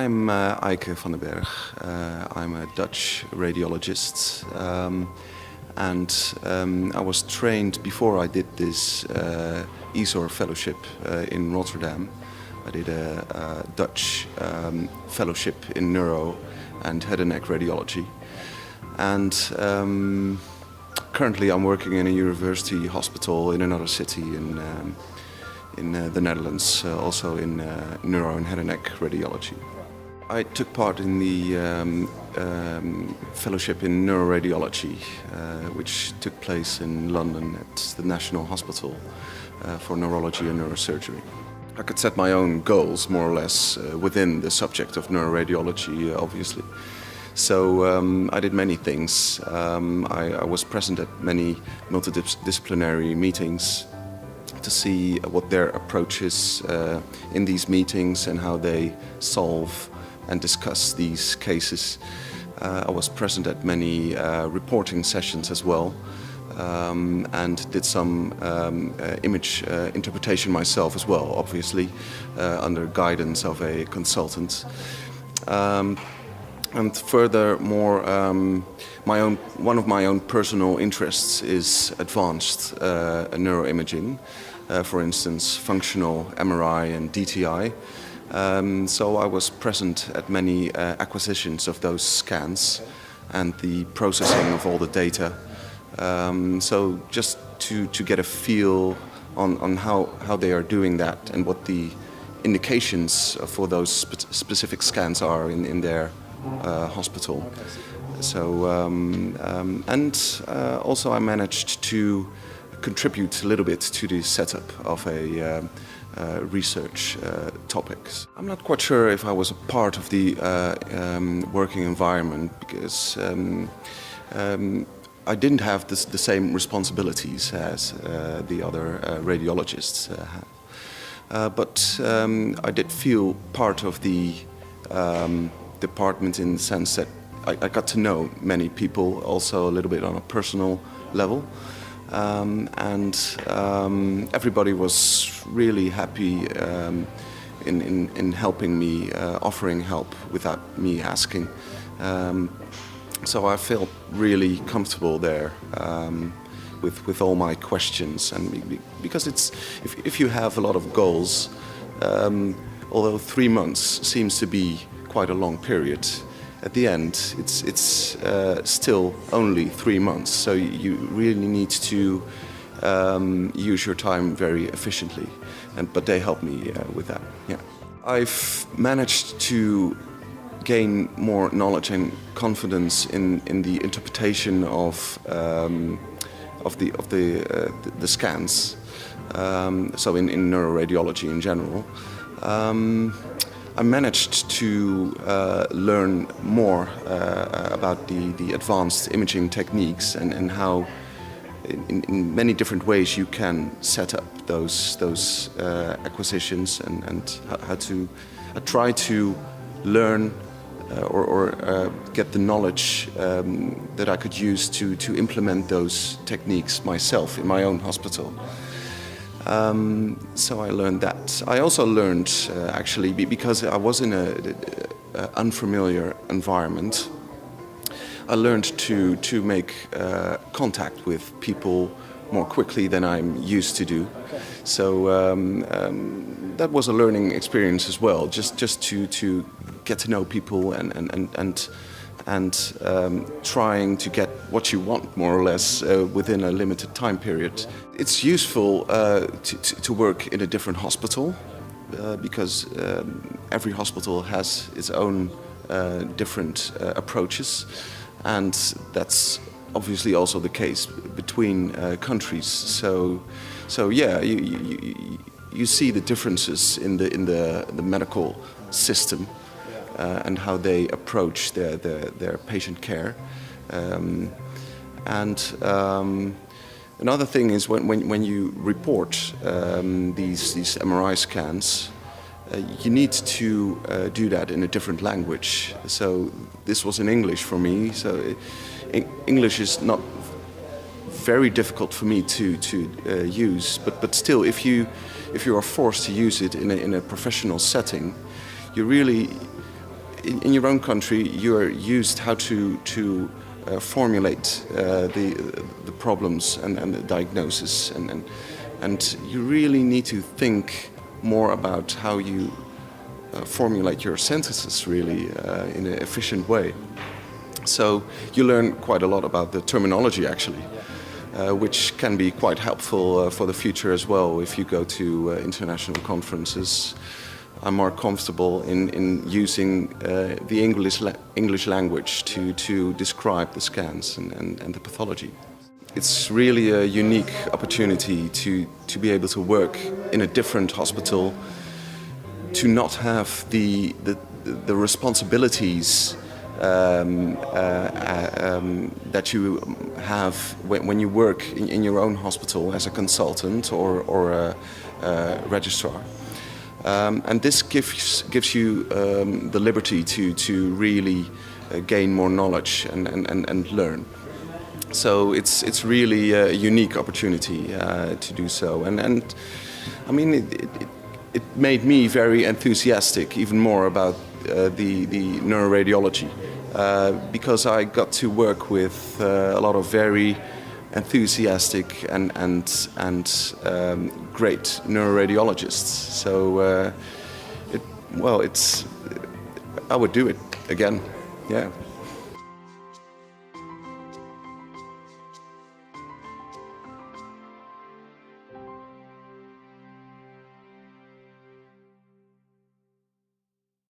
I'm Aaike van den Berg. I'm a Dutch radiologist, and I was trained before I did this ESOR fellowship in Rotterdam. I did a Dutch fellowship in neuro and head and neck radiology, and currently I'm working in a university hospital in another city in the Netherlands, also in neuro and head and neck radiology. I took part in the fellowship in Neuroradiology, which took place in London at the National Hospital for Neurology and Neurosurgery. I could set my own goals, more or less, within the subject of neuroradiology, obviously. So I did many things. I was present at many multidisciplinary meetings to see what their approach is in these meetings and how they solve and discuss these cases. I was present at many reporting sessions as well, and did some image interpretation myself as well, obviously, under guidance of a consultant. And furthermore, one of my own personal interests is advanced neuroimaging, for instance, functional MRI and DTI. So I was present at many acquisitions of those scans and the processing of all the data. So just to get a feel on how they are doing that and what the indications for those specific scans are in their hospital. So also I managed to contribute a little bit to the setup of a research topics. I'm not quite sure if I was a part of the working environment because I didn't have the same responsibilities as the other radiologists have. But I did feel part of the department in the sense that I got to know many people, also a little bit on a personal level. And everybody was really happy in helping me, offering help without me asking. So I felt really comfortable there with all my questions, and because if you have a lot of goals, although 3 months seems to be quite a long period, at the end it's still only 3 months, so you really need to use your time very efficiently, but they help me with that. Yeah, I've managed to gain more knowledge and confidence in the interpretation of the scans. So in neuroradiology in general. I managed to learn more about the advanced imaging techniques and how in many different ways you can set up those acquisitions and how to try to learn or get the knowledge that I could use to implement those techniques myself in my own hospital. So I learned that. I also learned, actually, because I was in an unfamiliar environment, I learned to make contact with people more quickly than I'm used to do. Okay. So that was a learning experience as well, just to get to know people and trying to get what you want, more or less, within a limited time period. It's useful to work in a different hospital because every hospital has its own different approaches, and that's obviously also the case between countries. So yeah, you see the differences in the medical system. And how they approach their patient care. Another thing is when you report these MRI scans, you need to do that in a different language. So this was in English for me. So English is not very difficult for me to use, but still, if you are forced to use it in a professional setting, you really in your own country, you're used how to formulate the problems and the diagnosis, and you really need to think more about how you formulate your sentences really in an efficient way. So you learn quite a lot about the terminology actually, which can be quite helpful for the future as well. If you go to international conferences, I'm more comfortable in using the English language to describe the scans and the pathology. It's really a unique opportunity to be able to work in a different hospital, to not have the responsibilities that you have when you work in your own hospital as a consultant or a registrar. And this gives you the liberty to really gain more knowledge and learn. So it's really a unique opportunity to do so. And I mean, it made me very enthusiastic even more about the neuroradiology, because I got to work with a lot of very enthusiastic and great neuroradiologists. So I would do it again. Yeah.